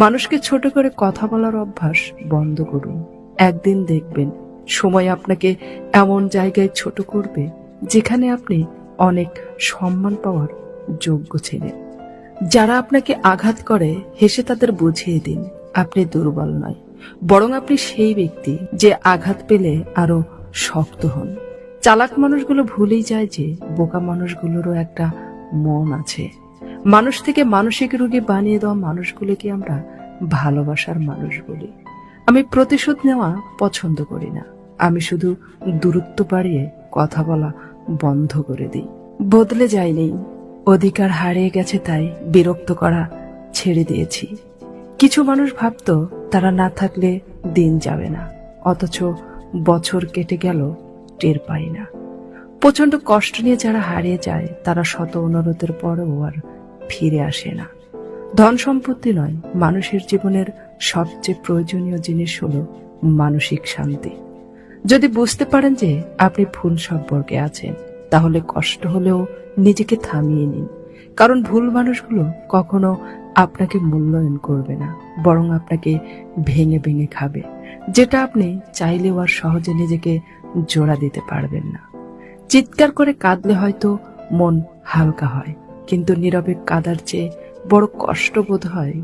মানুষকে ছোট করে কথা বলার অভ্যাস বন্ধ করুন। একদিন দেখবেন সময় আপনাকে এমন জায়গায় ছোট করবে যেখানে আপনি অনেক সম্মান পাওয়ার যোগ্য ছিলেন। যারা আপনাকে আঘাত করে হেসে তাদের বুঝিয়ে দিন আপনি দুর্বল নয়, বরং আপনি সেই ব্যক্তি যে আঘাত পেলে আরো শক্ত হন। চালাক মানুষগুলো ভুলেই যায় যে বোকা মানুষগুলোরও একটা মন আছে। মানুষ থেকে মানসিক রোগী বানিয়ে দেওয়া মানুষগুলোকে আমরা ভালোবাসার মানুষ বলি। আমি প্রতিশোধ নেওয়া পছন্দ করি না, আমি শুধু দূরত্ব বাড়িয়ে কথা বলা বন্ধ করে দিই। বদলে যায়নি, অধিকার হারিয়ে গেছে তাই বিরক্ত করা ছেড়ে দিয়েছি। কিছু মানুষ ভাবতো তারা না থাকলে দিন যাবে না, অথচ বছর কেটে গেল টের পাই না। প্রচন্ড কষ্ট নিয়ে যারা হারিয়ে যায় তারা শত অনুরোধের পরেও আর ফিরে আসে না। ধন সম্পত্তি নয়, মানুষের জীবনের সবচেয়ে প্রয়োজনীয় জিনিস হলো মানসিক শান্তি। যদি বুঝতে পারেন যে আপনি ভুল সম্পর্কে আছেন, তাহলে কষ্ট হলেও নিজেকে থামিয়ে নিন, কারণ ভুল মানুষগুলো কখনো আপনাকে মূল্যায়ন করবে না, বরং আপনাকে ভেঙে ভেঙে খাবে, যেটা আপনি চাইলেও আর সহজে নিজেকে জোড়া দিতে পারবেন না। চিৎকার করে কাঁদলে হয়তো মন হালকা হয়, কিন্তু নীরবে কাঁদার চেয়ে বড় কষ্ট বোধ হয়